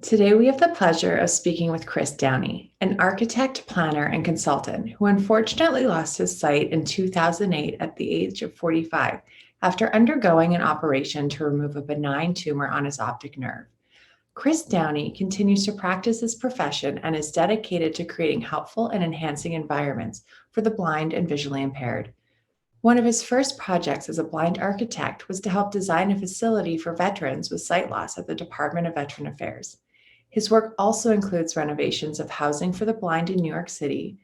Today, we have the pleasure of speaking with Chris Downey, an architect, planner, and consultant who unfortunately lost his sight in 2008 at the age of 45 after undergoing an operation to remove a benign tumor on his optic nerve. Chris Downey continues to practice his profession and is dedicated to creating helpful and enhancing environments for the blind and visually impaired. One of his first projects as a blind architect was to help design a facility for veterans with sight loss at the Department of Veteran Affairs. His work also includes renovations of housing for the blind in New York City,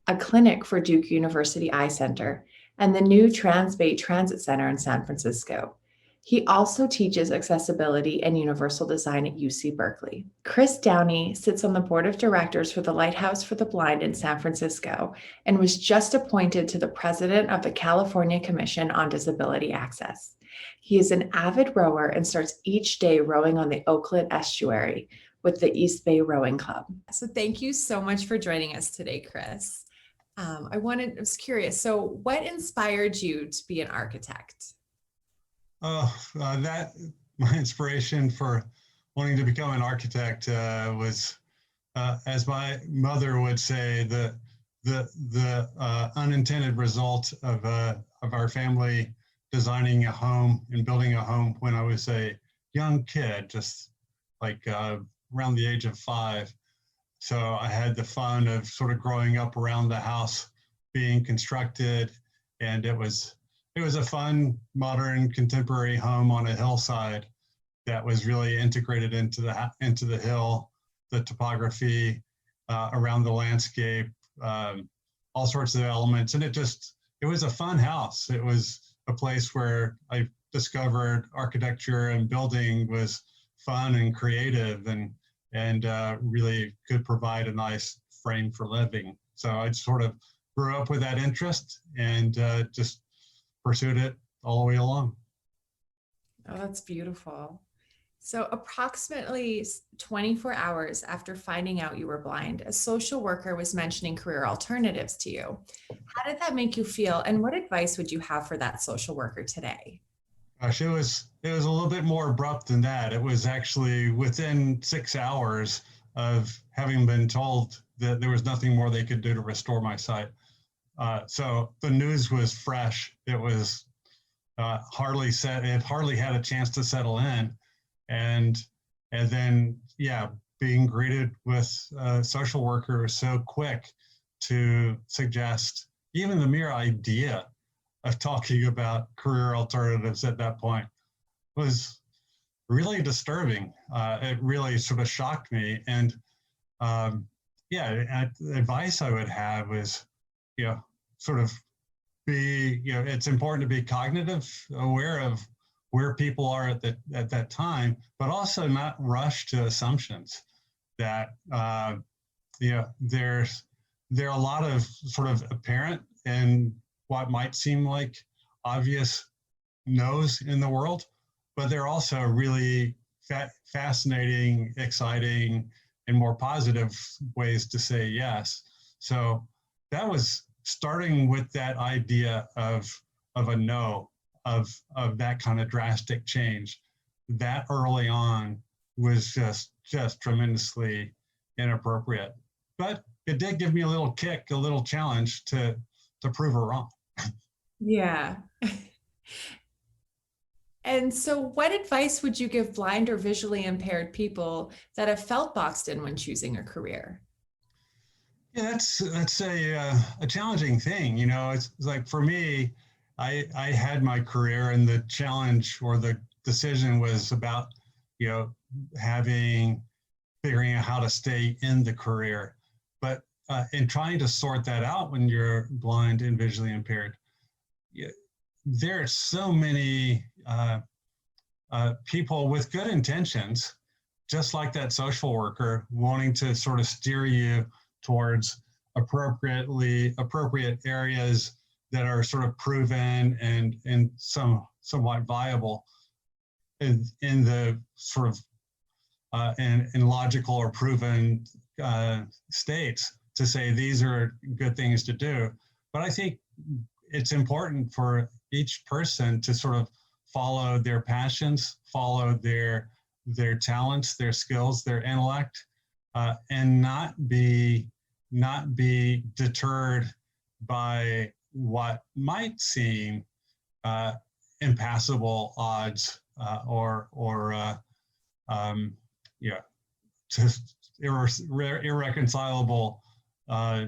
a clinic for Duke University Eye Center, and the new Transbay Transit Center in San Francisco. He also teaches accessibility and universal design at UC Berkeley. Chris Downey sits on the board of directors for the Lighthouse for the Blind in San Francisco and was just appointed to the president of the California Commission on Disability Access. He is an avid rower and starts each day rowing on the Oakland estuary with the East Bay Rowing Club. So thank you so much for joining us today, Chris. I was curious, so what inspired you to be an architect? My inspiration for wanting to become an architect was, as my mother would say, the unintended result of our family designing a home and building a home when I was a young kid, just like around the age of 5. So I had the fun of sort of growing up around the house being constructed, and it was a fun, modern, contemporary home on a hillside that was really integrated into the hill, the topography around the landscape, all sorts of elements, and it was a fun house. It was a place where I discovered architecture and building was fun and creative, and really could provide a nice frame for living. So I sort of grew up with that interest and just pursued it all the way along. Oh, that's beautiful. So approximately 24 hours after finding out you were blind, a social worker was mentioning career alternatives to you. How did that make you feel? And what advice would you have for that social worker today? Gosh, it was a little bit more abrupt than that. It was actually within 6 hours of having been told that there was nothing more they could do to restore my sight. So the news was fresh. It was it hardly had a chance to settle in, and then being greeted with a social worker so quick to suggest even the mere idea of talking about career alternatives at that point was really disturbing. It really sort of shocked me. And advice I would have was, sort of it's important to be cognitive, aware of where people are at that time, but also not rush to assumptions that, there are a lot of sort of apparent and what might seem like obvious no's in the world, but they're also really fascinating, exciting, and more positive ways to say yes. So that was starting with that idea of a no, of that kind of drastic change. That early on was just tremendously inappropriate. But it did give me a little kick, a little challenge to prove her wrong. Yeah. And so what advice would you give blind or visually impaired people that have felt boxed in when choosing a career? Yeah, that's a challenging thing. It's like for me, I had my career, and the challenge or the decision was about, figuring out how to stay in the career. But in trying to sort that out when you're blind and visually impaired, there are so many people with good intentions, just like that social worker, wanting to sort of steer you towards appropriate areas that are sort of proven and somewhat viable in the sort of in logical or proven states to say these are good things to do. But I think it's important for each person to sort of follow their passions, follow their their talents, their skills, their intellect, and not be deterred by what might seem impassable odds or yeah, just irreconcilable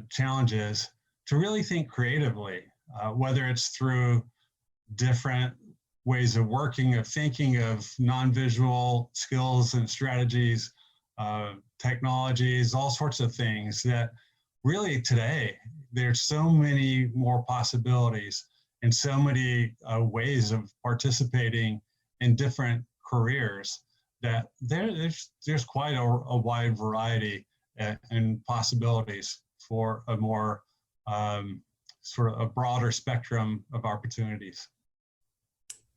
challenges, to really think creatively, whether it's through different ways of working, of thinking, of non-visual skills and strategies, technologies, all sorts of things that really today, there's so many more possibilities and so many ways of participating in different careers that there's quite a wide variety and possibilities for a more sort of a broader spectrum of opportunities.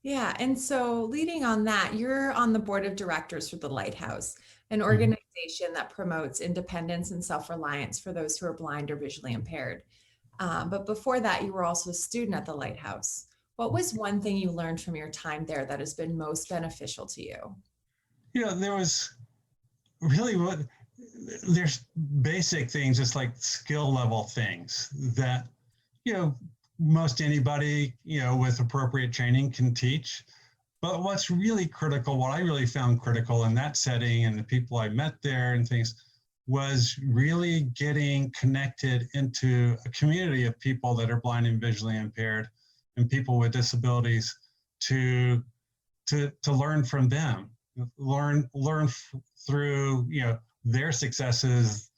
Yeah, and so leading on that, you're on the board of directors for the Lighthouse, an organization that promotes independence and self-reliance for those who are blind or visually impaired. But before that, you were also a student at the Lighthouse. What was one thing you learned from your time there that has been most beneficial to you? You know, there was really there's basic things, just like skill level things that, you know, most anybody, you know, with appropriate training can teach. But what's really critical, what I really found critical in that setting and the people I met there and things, was really getting connected into a community of people that are blind and visually impaired and people with disabilities to learn from them, learn through, you know, their successes,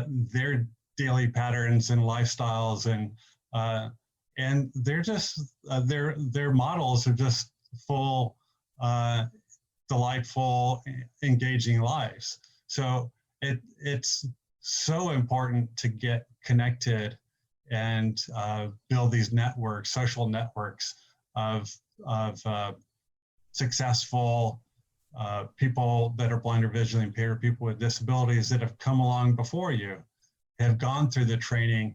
their daily patterns and lifestyles, and they're just their models are just full, delightful, engaging lives. So it's so important to get connected and build these networks, social networks of successful people that are blind or visually impaired, people with disabilities that have come along before you, have gone through the training,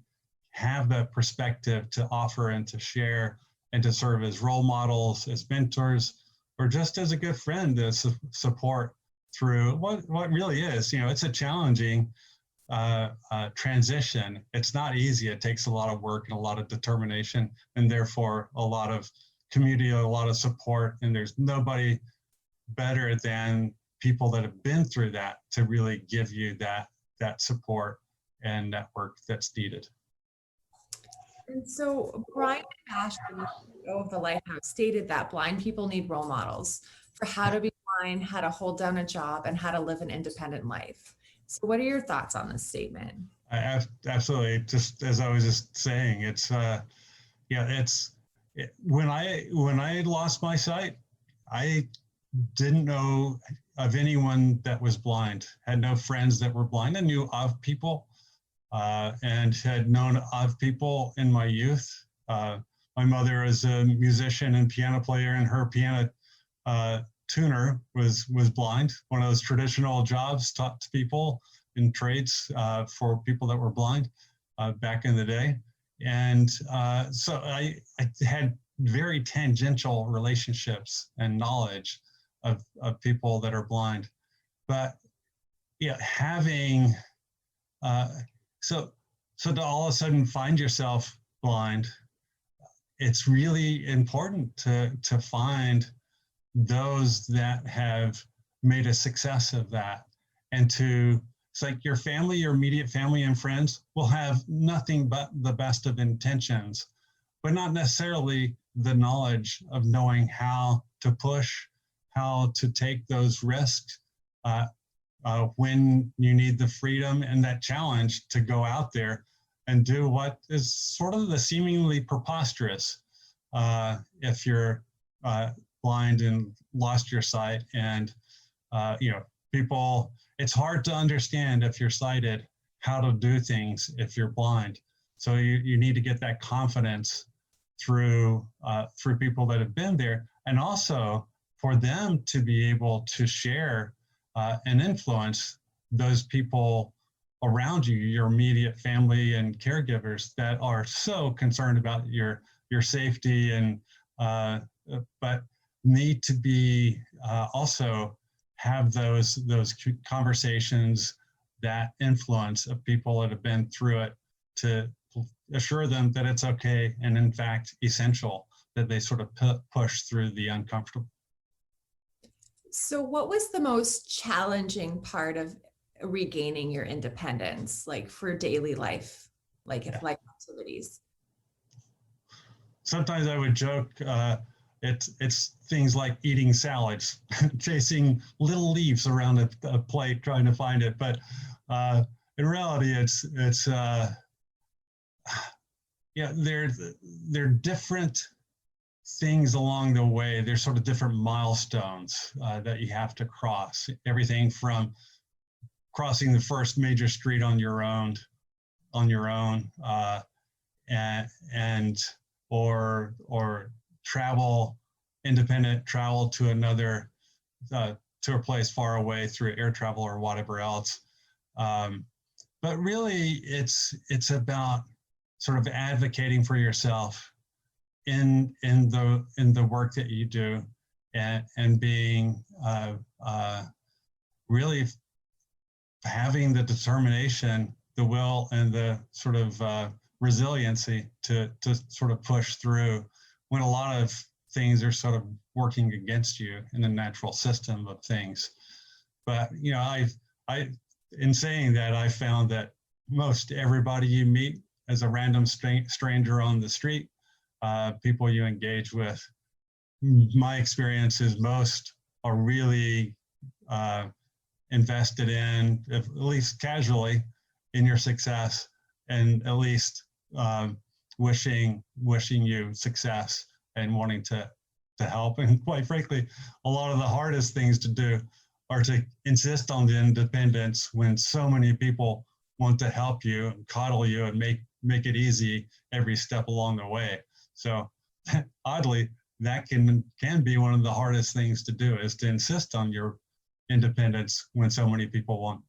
have that perspective to offer and to share and to serve as role models, as mentors, or just as a good friend to support through what really is, you know, it's a challenging transition. It's not easy. It takes a lot of work and a lot of determination, and therefore a lot of community, a lot of support, and there's nobody better than people that have been through that to really give you that support and network that's needed. And so Brian Ashton, the CEO of the Lighthouse, stated that blind people need role models for how to be blind, how to hold down a job, and how to live an independent life. So what are your thoughts on this statement? Absolutely. Just as I was just saying, it's when I lost my sight, I didn't know of anyone that was blind, had no friends that were blind. I knew of people and had known of people in my youth. My mother is a musician and piano player, and her piano tuner was blind, one of those traditional jobs taught to people in trades for people that were blind back in the day. And so I had very tangential relationships and knowledge of people that are blind. But yeah, having, so to all of a sudden find yourself blind, it's really important to find those that have made a success of that, and it's like your family, your immediate family and friends will have nothing but the best of intentions, but not necessarily the knowledge of knowing how to push, how to take those risks when you need the freedom and that challenge to go out there and do what is sort of the seemingly preposterous if you're blind and lost your sight. And you know, people, it's hard to understand if you're sighted how to do things if you're blind. So you need to get that confidence through people that have been there, and also for them to be able to share and influence those people around you, your immediate family and caregivers that are so concerned about your safety, and but need to be also have those conversations, that influence of people that have been through it, to assure them that it's okay and in fact essential that they sort of push through the uncomfortable. So what was the most challenging part of regaining your independence, like for daily life, like life activities? Sometimes I would joke, it's things like eating salads, chasing little leaves around a plate trying to find it. But in reality, it's yeah, they're different things along the way. There's sort of different milestones that you have to cross. Everything from crossing the first major street on your own, and or travel, independent travel to another, to a place far away through air travel or whatever else. But really, it's about sort of advocating for yourself in the work that you do, and being really having the determination, the will, and the sort of resiliency to sort of push through when a lot of things are sort of working against you in the natural system of things. But you know, I in saying that, I found that most everybody you meet as a random stranger on the street, people you engage with, my experience is most are really invested in, at least casually, in your success, and at least wishing you success and wanting to help. And quite frankly, a lot of the hardest things to do are to insist on the independence when so many people want to help you and coddle you and make it easy every step along the way. So oddly, that can be one of the hardest things to do, is to insist on your independence when so many people want,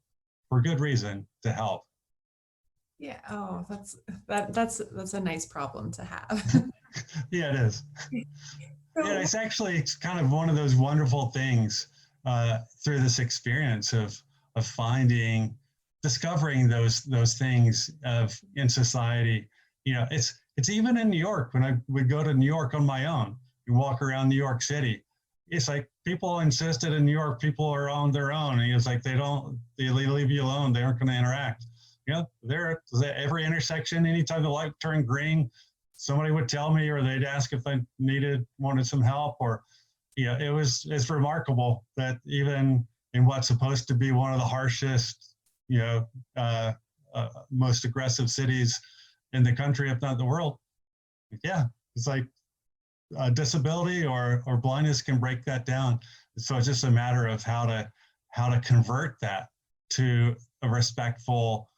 for good reason, to help. Yeah. Oh, that's a nice problem to have. Yeah, it is. So, Yeah, it's kind of one of those wonderful things through this experience of discovering those things in society. You know, it's even in New York. When I would go to New York on my own and walk around New York City, it's like people insisted in New York, people are on their own. And it's like they leave you alone. They aren't going to interact. You know, they're at every intersection, anytime the light turned green, somebody would tell me, or they'd ask if I wanted some help, or, you know, it's remarkable that even in what's supposed to be one of the harshest, you know, most aggressive cities in the country, if not the world, yeah, it's like disability or blindness can break that down. So it's just a matter of how to convert that to a respectful,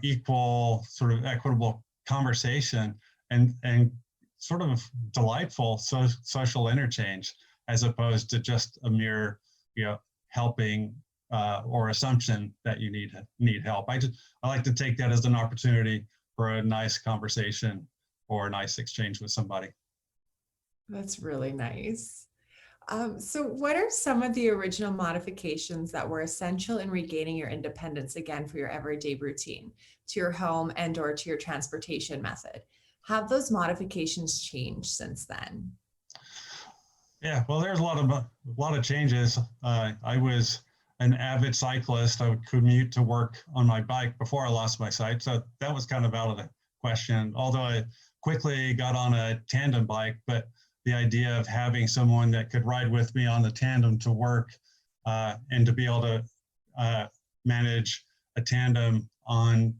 equal, sort of equitable conversation, and sort of delightful social interchange, as opposed to just a mere, you know, helping or assumption that you need help. I like to take that as an opportunity for a nice conversation or a nice exchange with somebody. that's really nice. So what are some of the original modifications that were essential in regaining your independence again for your everyday routine, to your home and or to your transportation method? Have those modifications changed since then? Yeah, well, there's a lot of changes. I was an avid cyclist. I would commute to work on my bike before I lost my sight, so that was kind of out of the question. Although I quickly got on a tandem bike, but the idea of having someone that could ride with me on the tandem to work, and to be able to manage a tandem on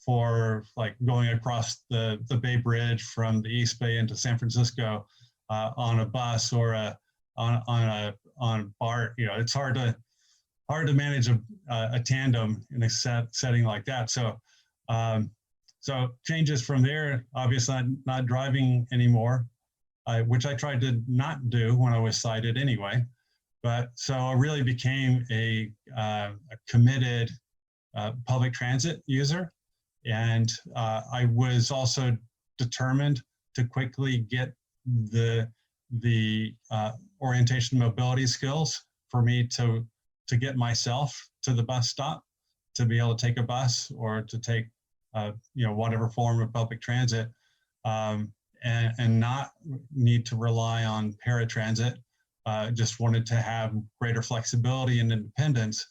for like going across the Bay Bridge from the East Bay into San Francisco on a bus or on a BART, you know, it's hard to manage a tandem in a setting like that. So so changes from there, obviously not driving anymore, which I tried to not do when I was sighted anyway. But so I really became a committed public transit user. And I was also determined to quickly get the the orientation mobility skills for me to get myself to the bus stop, to be able to take a bus or to take whatever form of public transit, and not need to rely on paratransit. Just wanted to have greater flexibility and independence,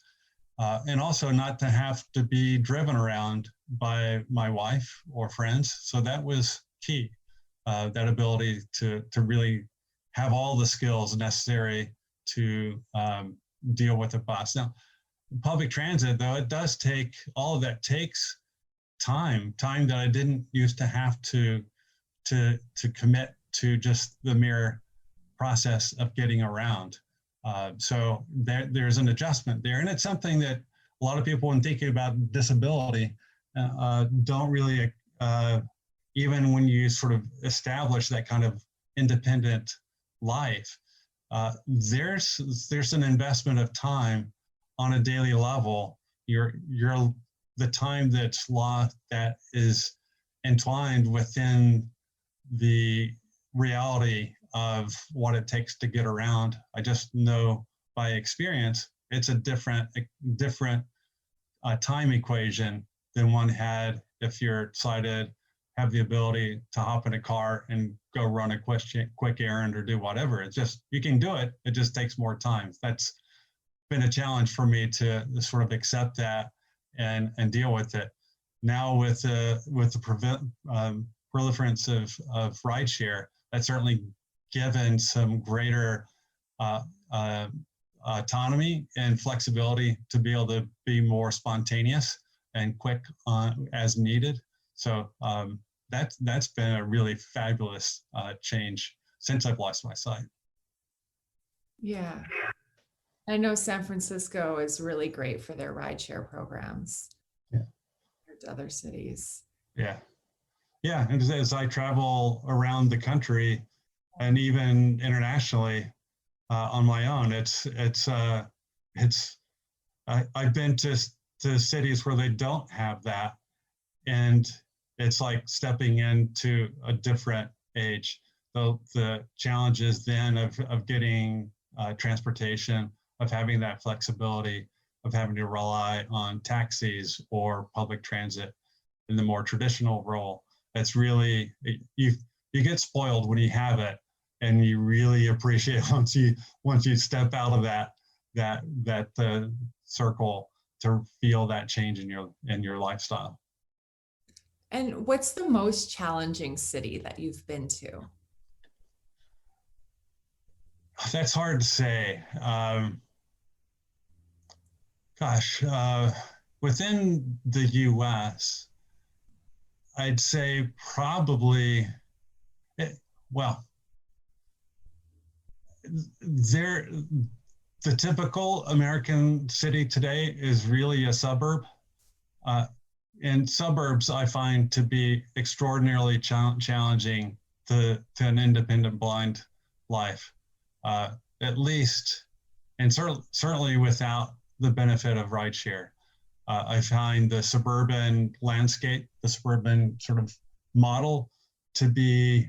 and also not to have to be driven around by my wife or friends. So that was key, that ability to really have all the skills necessary to deal with a bus. Now, public transit, though, it does take, all of that takes time that I didn't used to have to commit to just the mere process of getting around. So there's an adjustment there. And it's something that a lot of people, when thinking about disability, don't really, even when you sort of establish that kind of independent life, there's an investment of time on a daily level. The time that's lost, that is entwined within the reality of what it takes to get around. I just know by experience, it's a different time equation than one had if you're sighted, have the ability to hop in a car and go run a quick errand or do whatever. It's just, you can do it, it just takes more time. That's been a challenge for me to sort of accept that and deal with it. Now with the proliferance of rideshare, that's certainly given some greater autonomy and flexibility to be able to be more spontaneous and quick as needed. So that's been a really fabulous change since I've lost my sight. Yeah. I know San Francisco is really great for their rideshare programs. Yeah. Compared to other cities. Yeah. Yeah. And as I travel around the country and even internationally on my own, I've been to cities where they don't have that. And it's like stepping into a different age. The challenges then of getting transportation, of having that flexibility, of having to rely on taxis or public transit in the more traditional role. That's really, you get spoiled when you have it, and you really appreciate once you step out of that circle to feel that change in your lifestyle. And what's the most challenging city that you've been to? That's hard to say. Within the US, I'd say probably, the typical American city today is really a suburb. And suburbs I find to be extraordinarily challenging to an independent blind life, at least, and certainly without the benefit of rideshare. I find the suburban landscape, the suburban sort of model to be,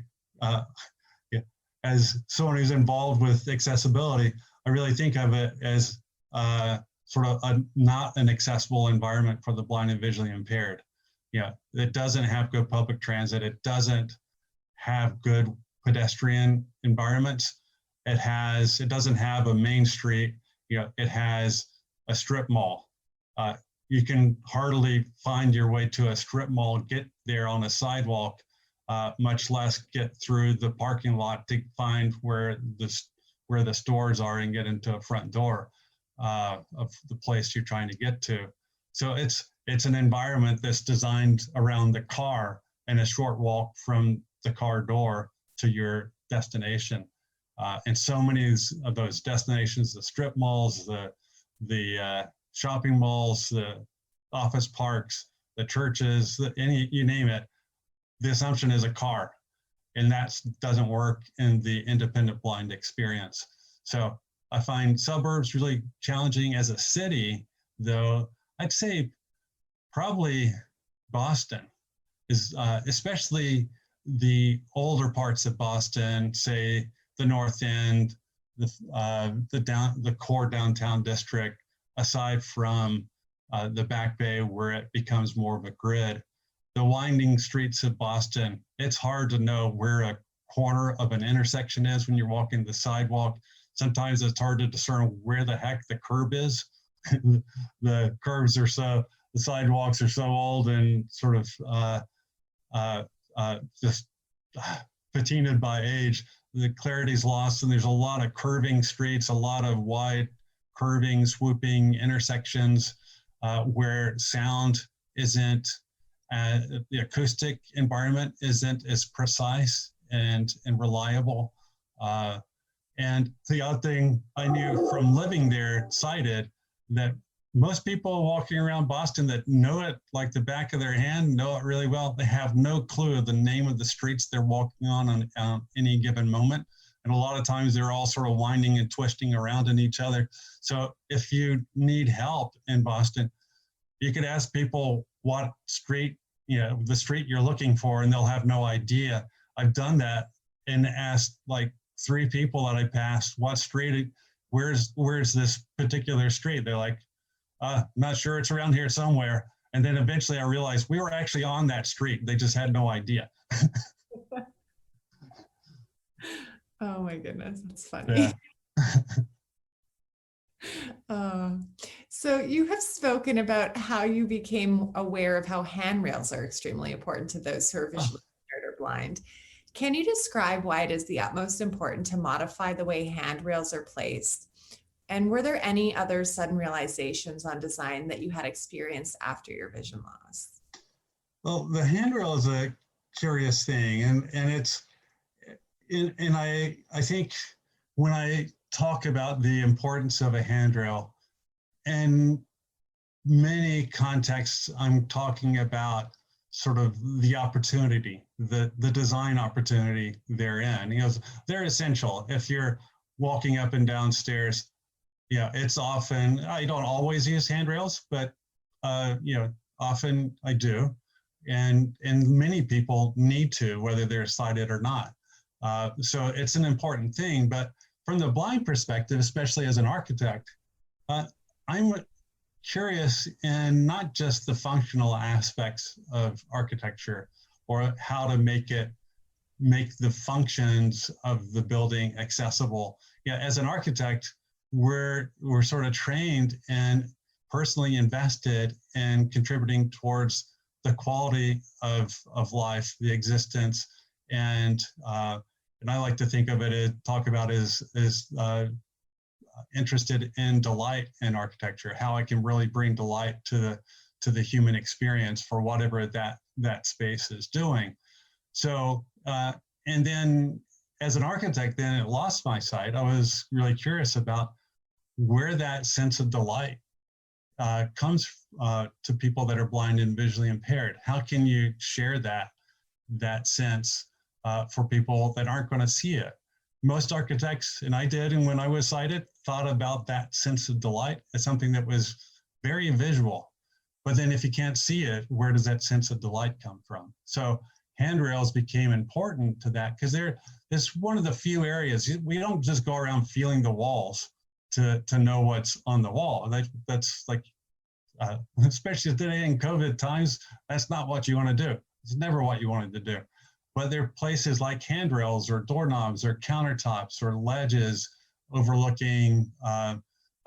as someone who's involved with accessibility, I really think of it as sort of not an accessible environment for the blind and visually impaired. It doesn't have good public transit. It doesn't have good pedestrian environments. It doesn't have a main street. It has a strip mall. You can hardly find your way to a strip mall, get there on a sidewalk, much less get through the parking lot to find where the stores are and get into a front door of the place you're trying to get to. So it's an environment that's designed around the car and a short walk from the car door to your destination. And so many of those destinations, the strip malls, the shopping malls, the office parks, the churches, you name it, the assumption is a car. And that doesn't work in the independent blind experience. So I find suburbs really challenging. As a city, though, I'd say probably Boston is, especially the older parts of Boston, say the North End, the core downtown district, aside from the Back Bay where it becomes more of a grid. The winding streets of Boston, it's hard to know where a corner of an intersection is when you're walking the sidewalk. Sometimes it's hard to discern where the heck the curb is. The curves are so, the sidewalks are so old and sort of just patinaed by age. The clarity's lost, and there's a lot of curving streets, a lot of wide curving, swooping intersections where sound isn't, the acoustic environment isn't as precise and reliable. And the other thing I knew from living there, cited, that most people walking around Boston that know it like the back of their hand, know it really well, they have no clue of the name of the streets they're walking on any given moment. And a lot of times they're all sort of winding and twisting around in each other. So if you need help in Boston, you could ask people what street, the street you're looking for, and they'll have no idea. I've done that and asked like 3 people that I passed, what street, where's this particular street? They're like, not sure, it's around here somewhere. And then eventually I realized we were actually on that street. They just had no idea. Oh my goodness, that's funny. Yeah. So you have spoken about how you became aware of how handrails are extremely important to those who are visually impaired or blind. Can you describe why it is the utmost important to modify the way handrails are placed? And were there any other sudden realizations on design that you had experienced after your vision loss? Well, the handrail is a curious thing, and I think when I talk about the importance of a handrail, in many contexts, I'm talking about sort of the opportunity, the design opportunity therein. They're essential. If you're walking up and down stairs, it's often, I don't always use handrails, but often I do. And many people need to, whether they're sighted or not. So it's an important thing. But from the blind perspective, especially as an architect, I'm curious in not just the functional aspects of architecture or how to make the functions of the building accessible. As an architect, we're sort of trained and personally invested in contributing towards the quality of life, the existence, and I like to think of it, talk about as interested in delight in architecture, how I can really bring delight to the human experience for whatever that space is doing. So, and then as an architect, then it lost my sight. I was really curious about where that sense of delight comes to people that are blind and visually impaired. How can you share that sense for people that aren't going to see it? Most architects, and I did, and when I was sighted, thought about that sense of delight as something that was very visual. But then if you can't see it, where does that sense of delight come from? So handrails became important to that because it's one of the few areas, we don't just go around feeling the walls to know what's on the wall. That's like, especially today in COVID times, that's not what you want to do. It's never what you wanted to do. But there are places like handrails or doorknobs or countertops or ledges overlooking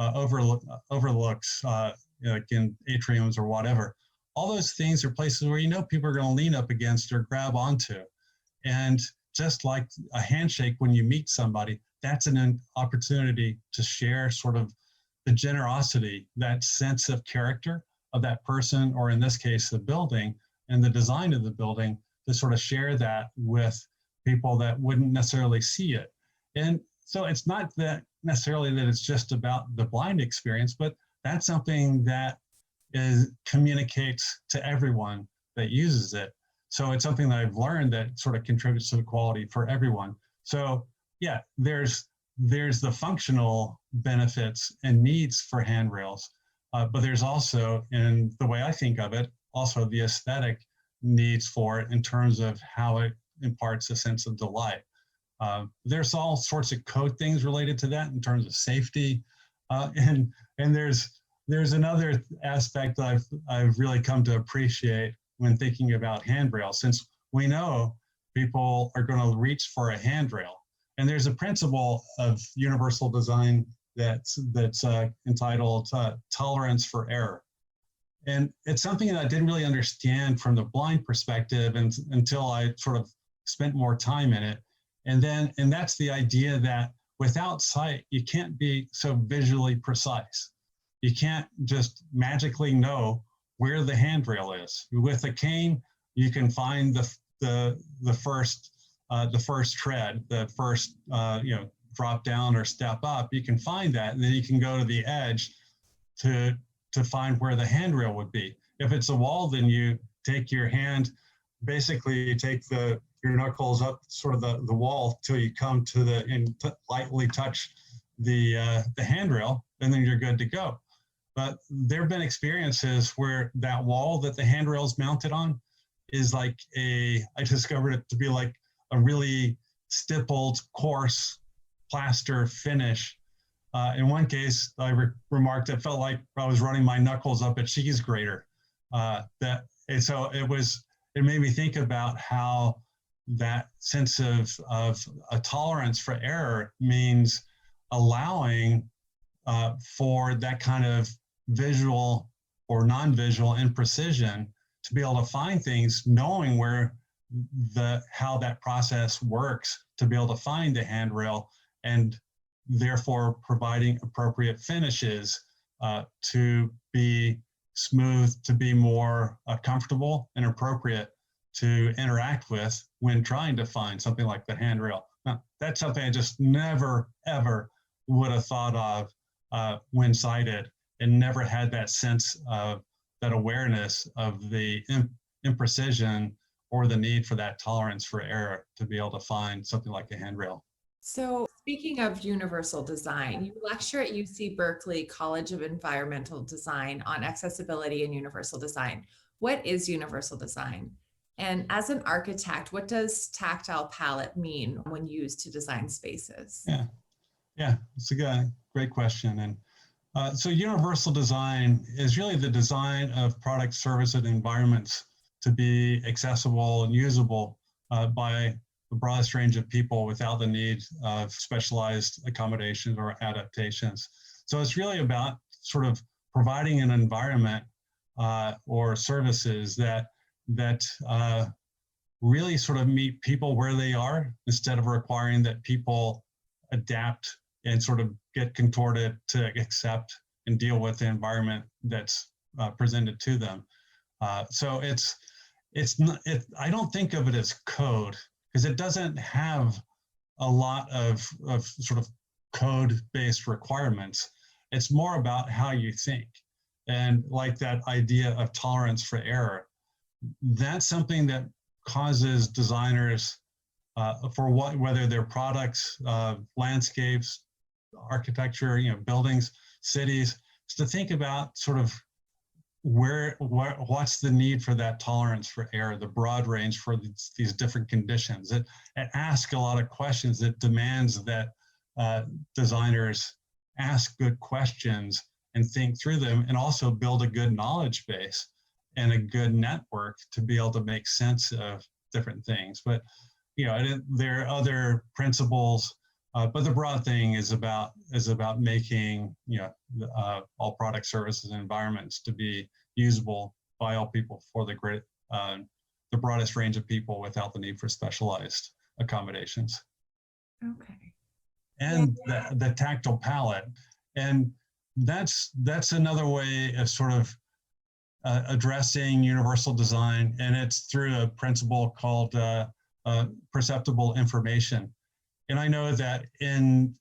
overlooks like in atriums or whatever. All those things are places where people are going to lean up against or grab onto. And just like a handshake when you meet somebody, that's an opportunity to share sort of the generosity, that sense of character of that person, or in this case, the building and the design of the building, to sort of share that with people that wouldn't necessarily see it. And so it's not that necessarily that it's just about the blind experience, but that's something that communicates to everyone that uses it. So it's something that I've learned that sort of contributes to the quality for everyone. So yeah, there's the functional benefits and needs for handrails, but there's also, in the way I think of it, also the aesthetic needs for it in terms of how it imparts a sense of delight. There's all sorts of code things related to that in terms of safety, and there's another aspect I've really come to appreciate when thinking about handrails, since we know people are going to reach for a handrail, and there's a principle of universal design that's entitled tolerance for error. And it's something that I didn't really understand from the blind perspective until I sort of spent more time in it. And that's the idea that without sight, you can't be so visually precise. You can't just magically know where the handrail is. With a cane, you can find the first tread, the first drop down or step up. You can find that, and then you can go to the edge to find where the handrail would be. If it's a wall, then you take your hand, basically you take your knuckles up sort of the wall till you come to and lightly touch the handrail, and then you're good to go. But there have been experiences where that wall that the handrail is mounted on is I discovered it to be like a really stippled, coarse plaster finish. In one case, I remarked it felt like I was running my knuckles up a cheese grater. So it made me think about how that sense of a tolerance for error means allowing for that kind of visual or non-visual imprecision to be able to find things, knowing how that process works to be able to find the handrail, and therefore providing appropriate finishes to be smooth, to be more comfortable and appropriate to interact with when trying to find something like the handrail. Now, that's something I just never, ever would have thought of when sighted, and never had that sense of that awareness of the imprecision or the need for that tolerance for error to be able to find something like a handrail. So speaking of universal design, you lecture at UC Berkeley College of Environmental Design on accessibility and universal design. What is universal design? And as an architect, what does tactile palette mean when used to design spaces? Yeah, it's a great question. And so universal design is really the design of products, services, and environments to be accessible and usable by the broadest range of people without the need of specialized accommodations or adaptations. So it's really about sort of providing an environment or services that really sort of meet people where they are, instead of requiring that people adapt and sort of get contorted to accept and deal with the environment that's presented to them. So I don't think of it as code, because it doesn't have a lot of sort of code-based requirements. It's more about how you think. And like that idea of tolerance for error, that's something that causes designers whether they're products, landscapes, architecture, buildings, cities, to think about sort of what's the need for that tolerance for error, the broad range for these different conditions. It asks a lot of questions. It demands that designers ask good questions and think through them, and also build a good knowledge base and a good network to be able to make sense of different things. But there are other principles, but the broad thing is about making all products, services, and environments to be usable by all people for the broadest range of people without the need for specialized accommodations. Okay. And the tactile palette, and that's another way of sort of addressing universal design, and it's through a principle called perceptible information. And I know that in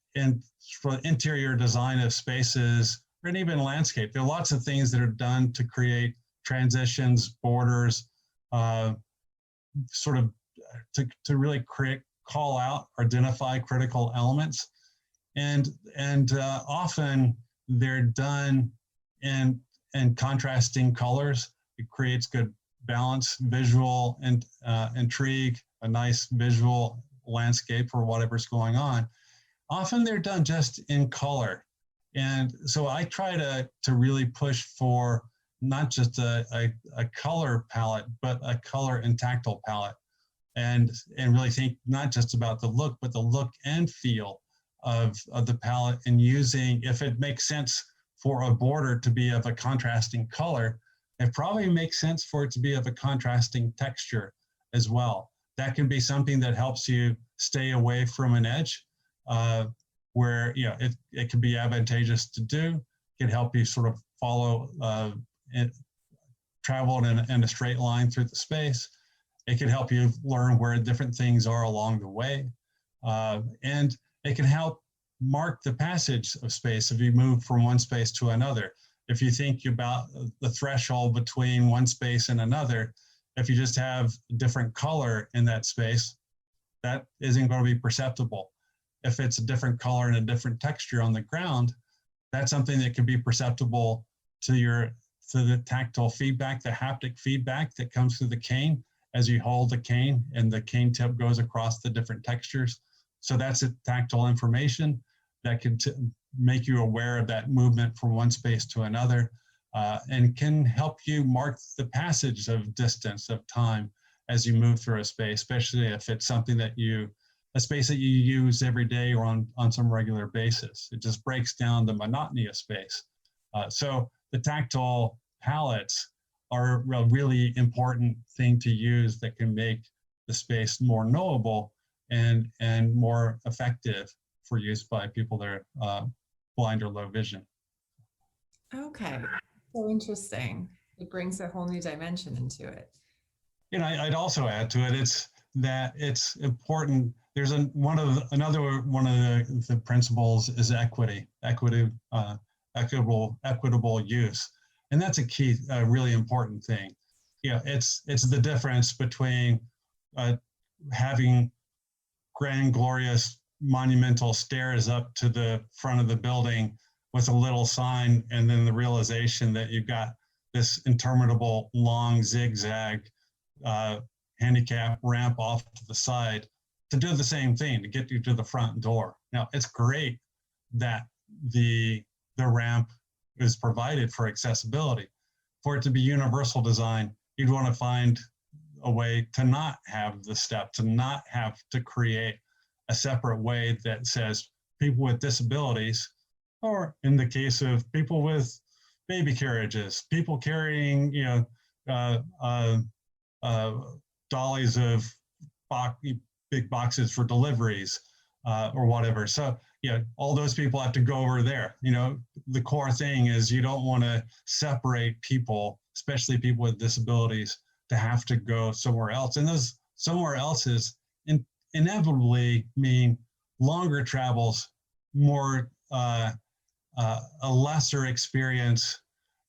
for interior design of spaces, and even landscape, there are lots of things that are done to create transitions, borders, sort of to really call out, identify critical elements, and often they're done in contrasting colors. It creates good balance, visual and intrigue, a nice visual landscape or whatever's going on. Often they're done just in color. And so I try to really push for not just a color palette, but a color and tactile palette. And really think not just about the look, but the look and feel of the palette, and using, if it makes sense for a border to be of a contrasting color, it probably makes sense for it to be of a contrasting texture as well. That can be something that helps you stay away from an edge, where it can be advantageous to do. It can help you sort of follow travel in a straight line through the space. It can help you learn where different things are along the way. And it can help mark the passage of space if you move from one space to another. If you think about the threshold between one space and another, if you just have a different color in that space, that isn't going to be perceptible. If it's a different color and a different texture on the ground, that's something that can be perceptible to the tactile feedback, the haptic feedback that comes through the cane as you hold the cane and the cane tip goes across the different textures. So that's a tactile information that can make you aware of that movement from one space to another, and can help you mark the passage of distance, of time, as you move through a space, especially if it's something a space that you use every day or on some regular basis. It just breaks down the monotony of space. So the tactile palettes are a really important thing to use that can make the space more knowable and more effective for use by people that are blind or low vision. Okay, so interesting. It brings a whole new dimension into it. I'd also add to it, it's important. There's another one of the principles is equitable use, and that's a key, really important thing. It's the difference between having grand, glorious, monumental stairs up to the front of the building with a little sign, and then the realization that you've got this interminable long zigzag handicap ramp off to the side to do the same thing, to get you to the front door. Now, it's great that the ramp is provided for accessibility. For it to be universal design, you'd want to find a way to not have the step, to not have to create a separate way that says people with disabilities, or in the case of people with baby carriages, people carrying, dollies of big boxes for deliveries, or whatever. So, all those people have to go over there. The core thing is you don't want to separate people, especially people with disabilities, to have to go somewhere else. And those somewhere else's inevitably mean longer travels, more a lesser experience.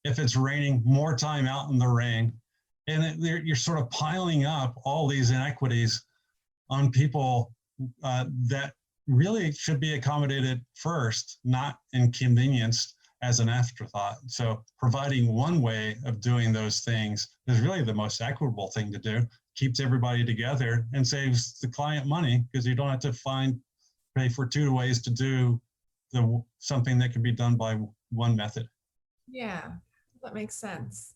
If it's raining, more time out in the rain, and you're sort of piling up all these inequities on people that really should be accommodated first, not inconvenienced as an afterthought. So providing one way of doing those things is really the most equitable thing to do. Keeps everybody together and saves the client money, because you don't have to pay for two ways to do something that can be done by one method. Yeah, that makes sense.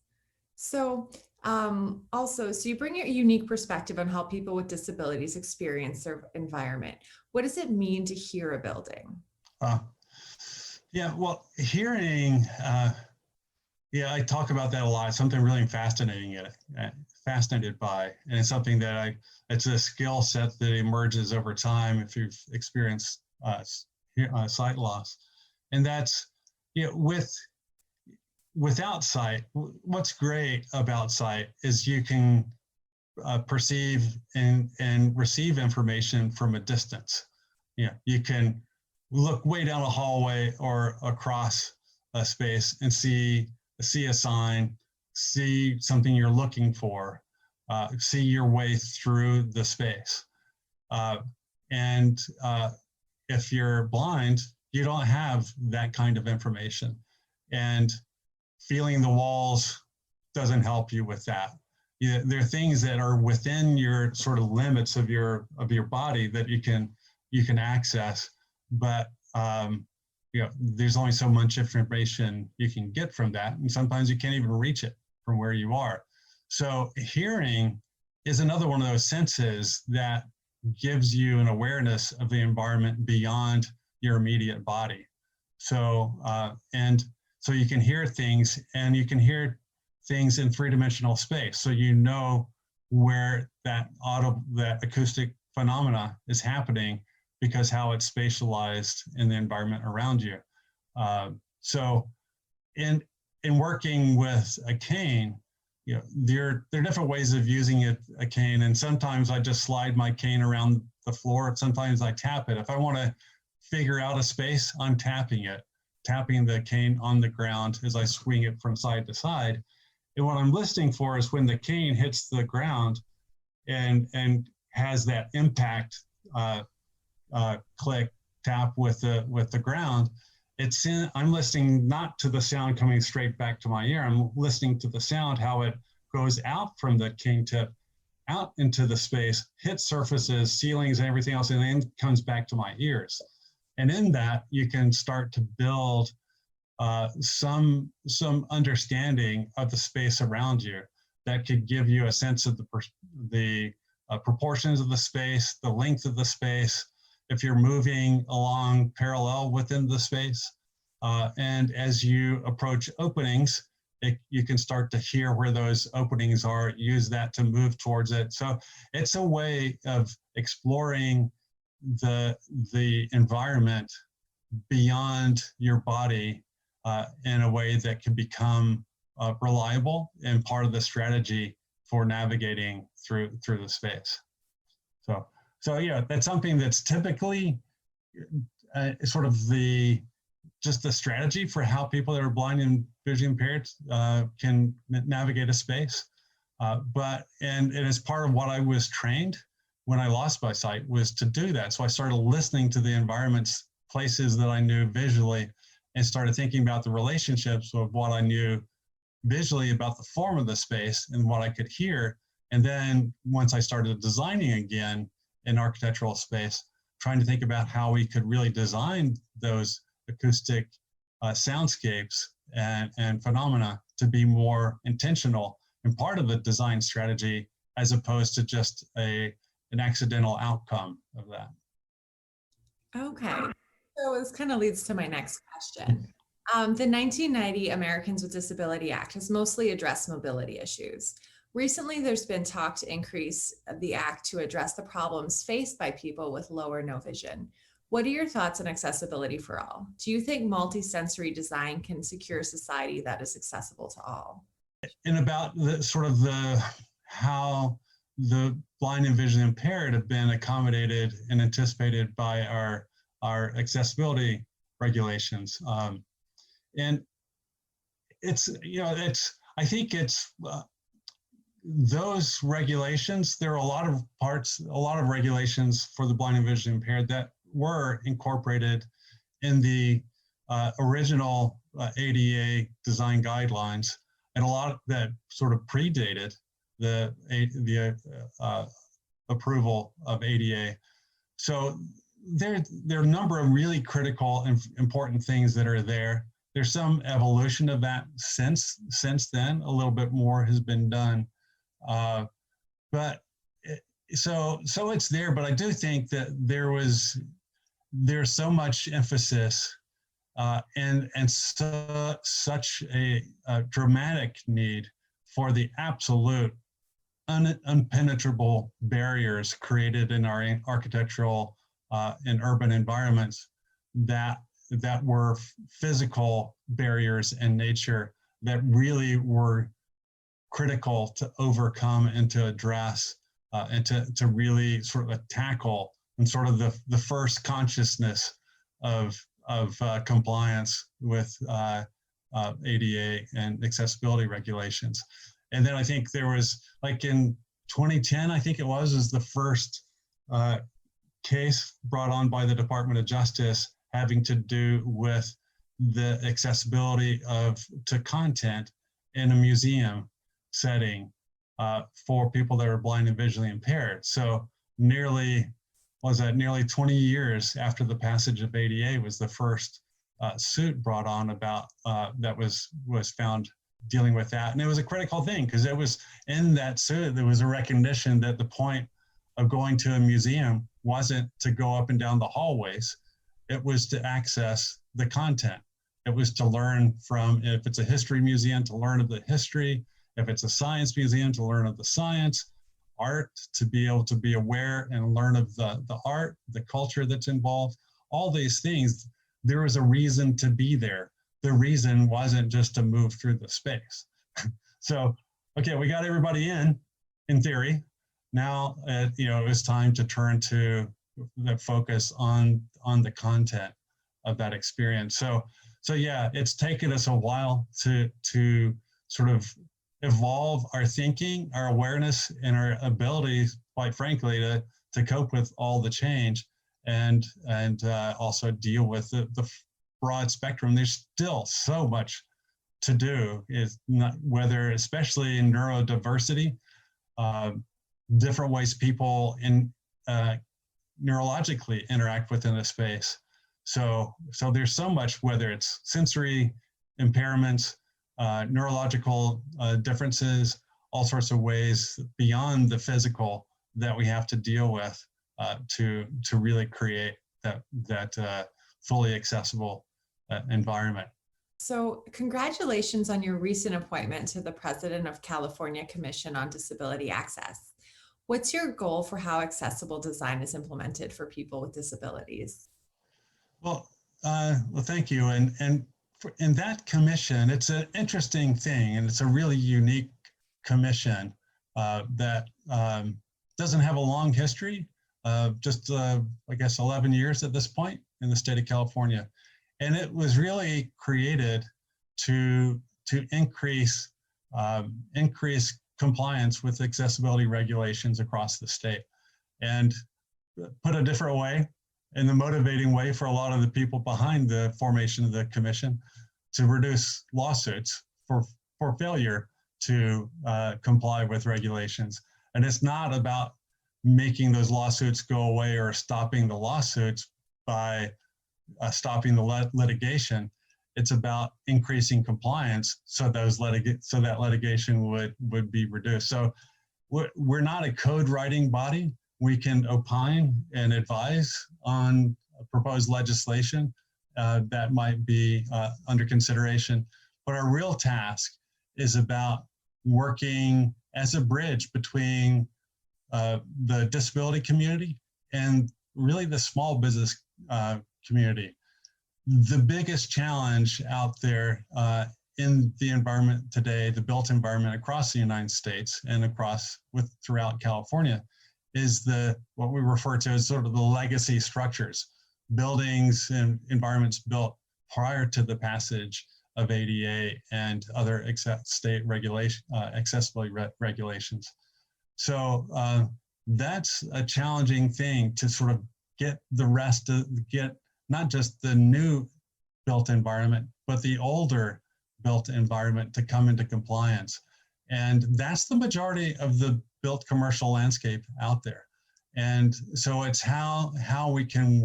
So so you bring your unique perspective on how people with disabilities experience their environment. What does it mean to hear a building? Well, hearing, I talk about that a lot. It's something really fascinated by, and it's something that it's a skill set that emerges over time if you've experienced sight loss. And that's, without sight, what's great about sight is you can perceive and receive information from a distance. You can look way down a hallway or across a space and see a sign, see something you're looking for, see your way through the space. And if you're blind, you don't have that kind of information. And feeling the walls doesn't help you with that. there are things that are within your sort of limits of your body that you can access, but there's only so much information you can get from that, and sometimes you can't even reach it from where you are. So hearing is another one of those senses that gives you an awareness of the environment beyond your immediate body. So so you can hear things, and you can hear things in three-dimensional space. So you know where that acoustic phenomena is happening because how it's spatialized in the environment around you. So in working with a cane, there are different ways of using a cane, and sometimes I just slide my cane around the floor. Sometimes I tap it. If I want to figure out a space, I'm tapping the cane on the ground as I swing it from side to side. And what I'm listening for is when the cane hits the ground and has that impact click tap with the ground. I'm listening not to the sound coming straight back to my ear. I'm listening to the sound, how it goes out from the cane tip out into the space, hits surfaces, ceilings, and everything else, and then comes back to my ears. And in that, you can start to build some understanding of the space around you that could give you a sense of the proportions of the space, the length of the space, if you're moving along parallel within the space. And as you approach openings, you can start to hear where those openings are, use that to move towards it. So it's a way of exploring the environment beyond your body in a way that can become reliable and part of the strategy for navigating through the space. So yeah, that's something that's typically sort of just the strategy for how people that are blind and visually impaired can navigate a space. And as part of what I was trained when I lost my sight was to do that. So I started listening to the environments, places that I knew visually, and started thinking about the relationships of what I knew visually about the form of the space and what I could hear. And then once I started designing again in architectural space, trying to think about how we could really design those acoustic soundscapes and phenomena to be more intentional and part of the design strategy, as opposed to just an accidental outcome of that. Okay, so this kind of leads to my next question. The 1990 Americans with Disability Act has mostly addressed mobility issues. Recently, there's been talk to increase the act to address the problems faced by people with low or no vision. What are your thoughts on accessibility for all? Do you think multisensory design can secure a society that is accessible to all? And about how the blind and visually impaired have been accommodated and anticipated by our accessibility regulations. And I think those regulations, there are a lot of regulations for the blind and visually impaired that were incorporated in the original ADA design guidelines, and a lot that sort of predated the approval of ADA. So there are a number of really critical and important things that are there. There's some evolution of that since then. A little bit more has been done. So it's there, but I do think that there's so much emphasis and such a dramatic need for the absolute unpenetrable barriers created in our architectural and urban environments that were physical barriers in nature that really were critical to overcome and to address and to really sort of tackle, and sort of the first consciousness of compliance with ADA and accessibility regulations. And then I think there was, like in 2010, I think it was the first case brought on by the Department of Justice having to do with the accessibility to content in a museum setting, for people that are blind and visually impaired. So nearly 20 years after the passage of ADA was the first suit brought on about that was found dealing with that. And it was a critical thing because it was in that suit, there was a recognition that the point of going to a museum wasn't to go up and down the hallways. It was to access the content. It was to learn from, if it's a history museum, to learn of the history. If it's a science museum, to learn of the science. Art, to be able to be aware and learn of the art, the culture that's involved. All these things, there was a reason to be there. The reason wasn't just to move through the space. So, okay, we got everybody in theory. Now, it was time to turn to the focus on the content of that experience. So yeah, it's taken us a while to sort of evolve our thinking, our awareness, and our abilities, quite frankly, to cope with all the change and also deal with the broad spectrum. There's still so much to do, especially in neurodiversity, different ways people neurologically interact within a space. So there's so much, whether it's sensory impairments, neurological differences, all sorts of ways beyond the physical that we have to deal with to really create that fully accessible environment. So congratulations on your recent appointment to the President of California Commission on Disability Access. What's your goal for how accessible design is implemented for people with disabilities? Well, thank you. And in that commission, it's an interesting thing, and it's a really unique commission that doesn't have a long history, just I guess 11 years at this point in the state of California. And it was really created to increase compliance with accessibility regulations across the state. And put a different way, in the motivating way for a lot of the people behind the formation of the commission, to reduce lawsuits for failure to comply with regulations. And it's not about making those lawsuits go away or stopping the lawsuits by stopping the litigation. It's about increasing compliance so that litigation would be reduced. So we're not a code writing body. We can opine and advise on proposed legislation that might be under consideration. But our real task is about working as a bridge between the disability community and really the small business community. The biggest challenge out there in the environment today, the built environment across the United States and throughout California, is what we refer to as sort of the legacy structures, buildings and environments built prior to the passage of ADA and other state accessibility regulations. So that's a challenging thing to sort of get not just the new built environment, but the older built environment to come into compliance. And that's the majority of the built commercial landscape out there. And so it's how we can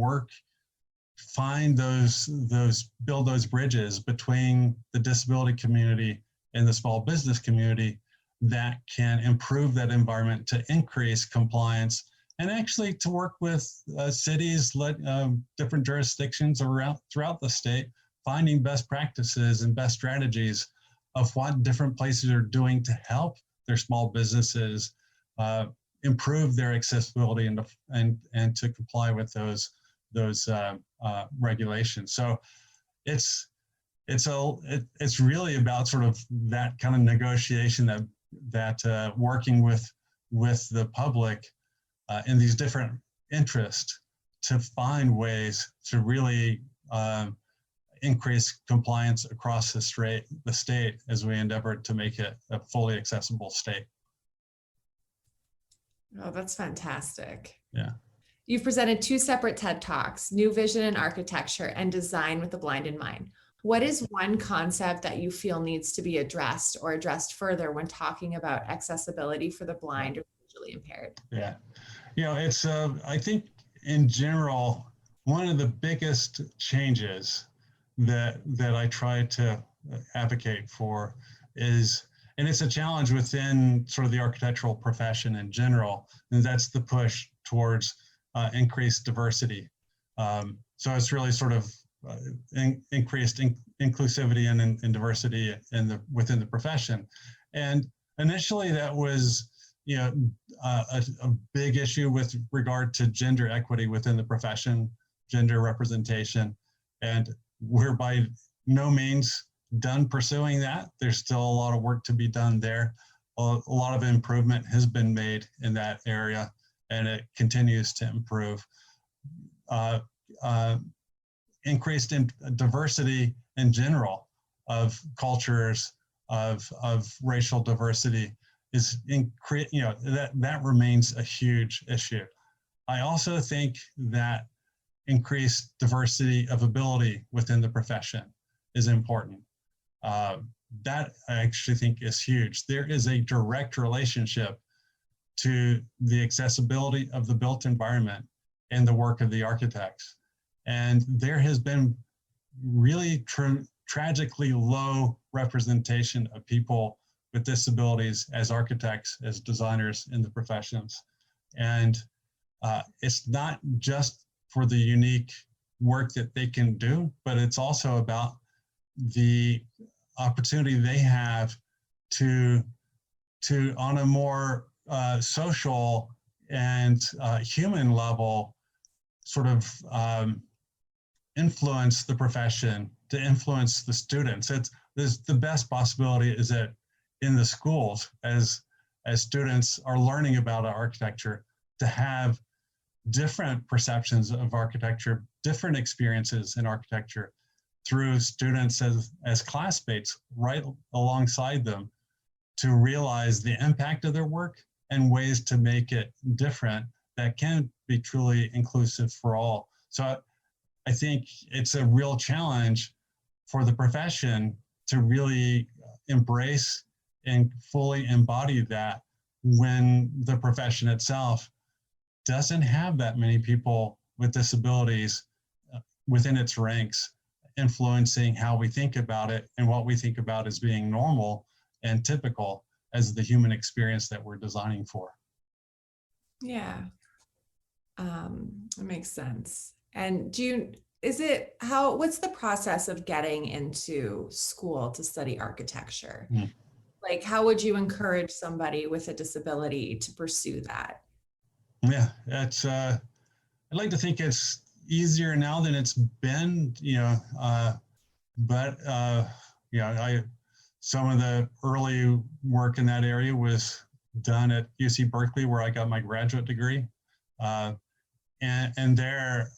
build those bridges between the disability community and the small business community that can improve that environment to increase compliance, and actually to work with cities, different jurisdictions throughout the state, finding best practices and best strategies of what different places are doing to help their small businesses improve their accessibility and to comply with those regulations. So it's really about sort of that kind of negotiation that working with the public in these different interests to find ways to really increase compliance across the state as we endeavor to make it a fully accessible state. Oh, that's fantastic. Yeah. You've presented 2 separate TED Talks, New Vision in Architecture and Design with the Blind in Mind. What is one concept that you feel needs to be addressed or addressed further when talking about accessibility for the blind or visually impaired? Yeah. It's, I think in general, one of the biggest changes that I try to advocate for is, and it's a challenge within sort of the architectural profession in general, and that's the push towards increased diversity. So it's really sort of increased inclusivity and diversity within the profession. And initially that was, a big issue with regard to gender equity within the profession, gender representation, and we're by no means done pursuing that. There's still a lot of work to be done there. A lot of improvement has been made in that area, and it continues to improve. Increased in diversity in general of cultures, of racial diversity is that remains a huge issue. I also think that increased diversity of ability within the profession is important. That I actually think is huge. There is a direct relationship to the accessibility of the built environment and the work of the architects. And there has been really tragically low representation of people with disabilities as architects, as designers in the professions. And it's not just for the unique work that they can do, but it's also about the opportunity they have to on a more social and human level, sort of influence the profession, to influence the students. The best possibility is that in the schools, as students are learning about architecture, to have different perceptions of architecture, different experiences in architecture through students as classmates right alongside them, to realize the impact of their work and ways to make it different that can be truly inclusive for all. So I think it's a real challenge for the profession to really embrace and fully embody that, when the profession itself doesn't have that many people with disabilities within its ranks, influencing how we think about it and what we think about as being normal and typical as the human experience that we're designing for. Yeah, that makes sense. And what's the process of getting into school to study architecture? Like, how would you encourage somebody with a disability to pursue that? Yeah, I'd like to think it's easier now than it's been, but some of the early work in that area was done at UC Berkeley, where I got my graduate degree. And there,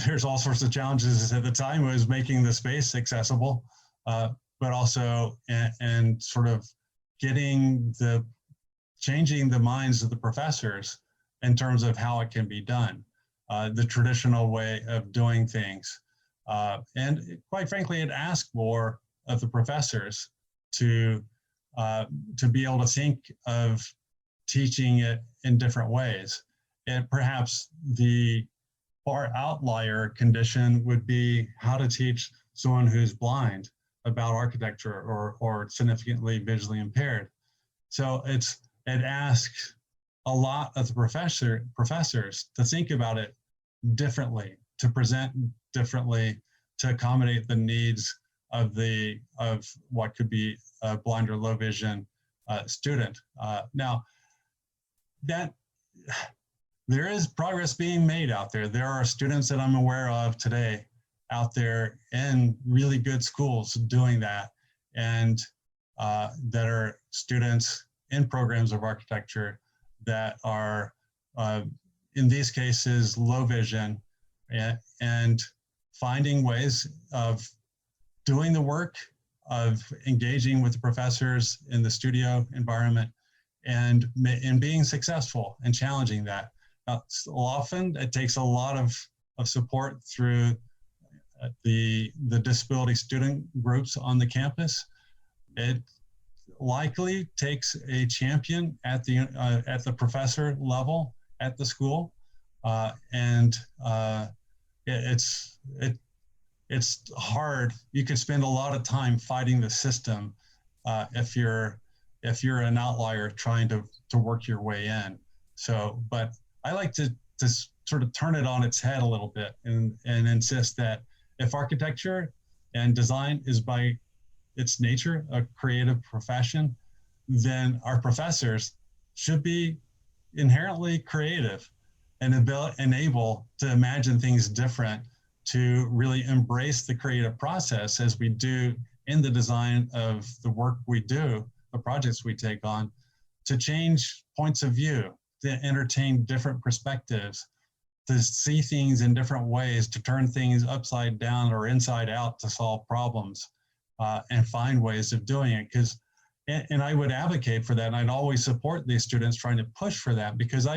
there's all sorts of challenges at the time. It was making the space accessible, but also and sort of changing the minds of the professors in terms of how it can be done, the traditional way of doing things. And quite frankly, it asked more of the professors to be able to think of teaching it in different ways. And perhaps the far outlier condition would be how to teach someone who's blind about architecture or significantly visually impaired. So it asks a lot of the professors to think about it differently, to present differently, to accommodate the needs of what could be a blind or low vision student. Now, that there is progress being made out there. There are students that I'm aware of today out there in really good schools doing that, and that are students in programs of architecture that are, in these cases, low vision, and finding ways of doing the work, of engaging with the professors in the studio environment, and being successful and challenging that. Often it takes a lot of support through the disability student groups on the campus. It likely takes a champion at the professor level at the school, and it's hard. You could spend a lot of time fighting the system if you're an outlier trying to work your way in. So, but I like to sort of turn it on its head a little bit and insist that if architecture and design is by its nature a creative profession, then our professors should be inherently creative and able to imagine things different, to really embrace the creative process as we do in the design of the work we do, the projects we take on, to change points of view, to entertain different perspectives, to see things in different ways, to turn things upside down or inside out to solve problems, and find ways of doing it. And I would advocate for that, and I'd always support these students trying to push for that, because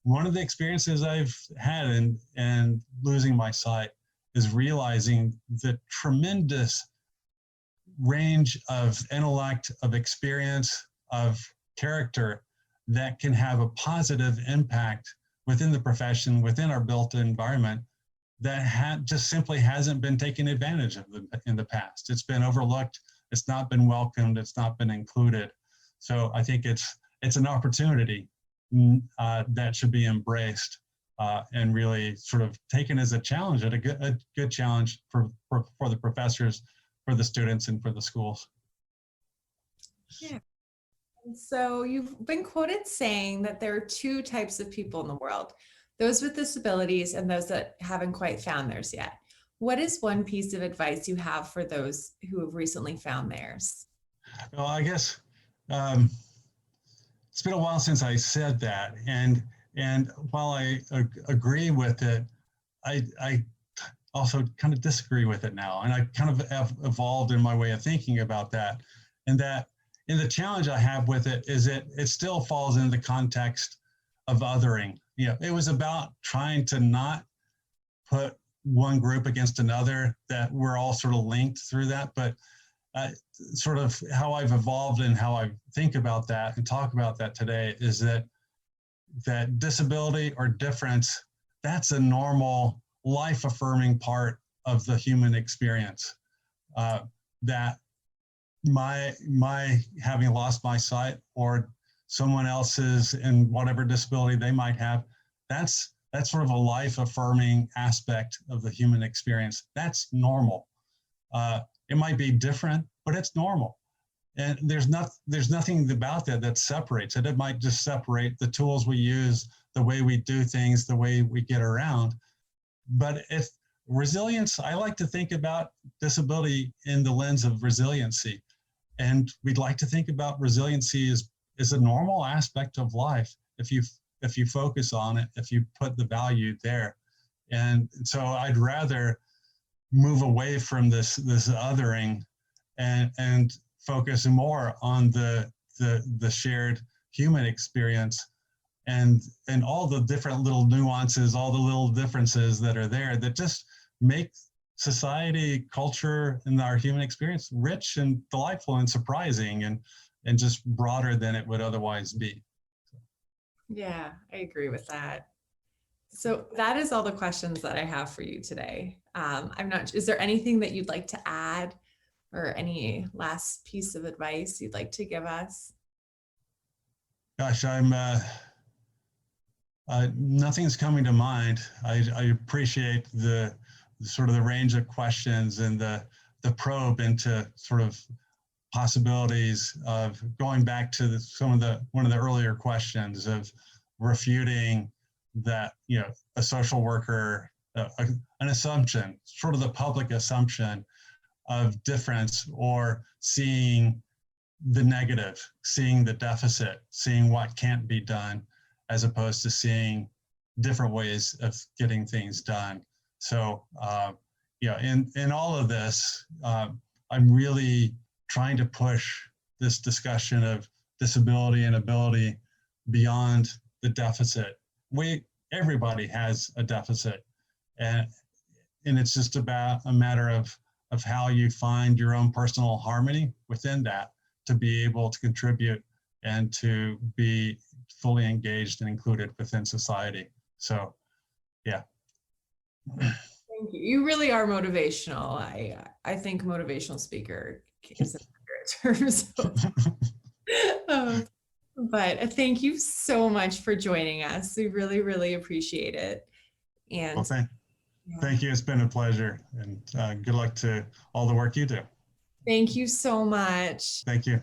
one of the experiences I've had in losing my sight is realizing the tremendous range of intellect, of experience, of character that can have a positive impact within the profession, within our built environment, that just simply hasn't been taken advantage of in the past. It's been overlooked, it's not been welcomed, it's not been included. So I think it's an opportunity that should be embraced and really sort of taken as a challenge, a good challenge for the professors, for the students, and for the schools. Yeah. So you've been quoted saying that there are two types of people in the world, those with disabilities and those that haven't quite found theirs yet. What is one piece of advice you have for those who have recently found theirs? Well, I guess it's been a while since I said that, and while I agree with it, I also kind of disagree with it now, and I kind of have evolved in my way of thinking about that. And the challenge I have with it is it still falls in the context of othering. You know, it was about trying to not put one group against another, that we're all sort of linked through that, but sort of how I've evolved and how I think about that and talk about that today is that disability or difference, that's a normal life-affirming part of the human experience. That my having lost my sight, or someone else's in whatever disability they might have, that's sort of a life-affirming aspect of the human experience. That's normal. It might be different, but it's normal. And there's nothing about that separates it. It might just separate the tools we use, the way we do things, the way we get around. But if resilience, I like to think about disability in the lens of resiliency. And we'd like to think about resiliency as a normal aspect of life if you focus on it, if you put the value there. And so I'd rather move away from this othering and focus more on the shared human experience and all the different little nuances, all the little differences that are there that just make society, culture, and our human experience rich and delightful and surprising and just broader than it would otherwise be. Yeah, I agree with that. So that is all the questions that I have for you today. Is there anything that you'd like to add or any last piece of advice you'd like to give us? Gosh, nothing's coming to mind. I appreciate the sort of the range of questions and the probe into sort of possibilities of going back to one of the earlier questions of refuting that, a social worker, an assumption, sort of the public assumption of difference, or seeing the negative, seeing the deficit, seeing what can't be done, as opposed to seeing different ways of getting things done. So, in all of this, I'm really trying to push this discussion of disability and ability beyond the deficit. Everybody has a deficit, and it's just about a matter of how you find your own personal harmony within that to be able to contribute and to be fully engaged and included within society. So, yeah. Thank you. You really are motivational. I think motivational speaker is an accurate term. So. But thank you so much for joining us. We really, really appreciate it. And well, thank you. It's been a pleasure, and good luck to all the work you do. Thank you so much. Thank you.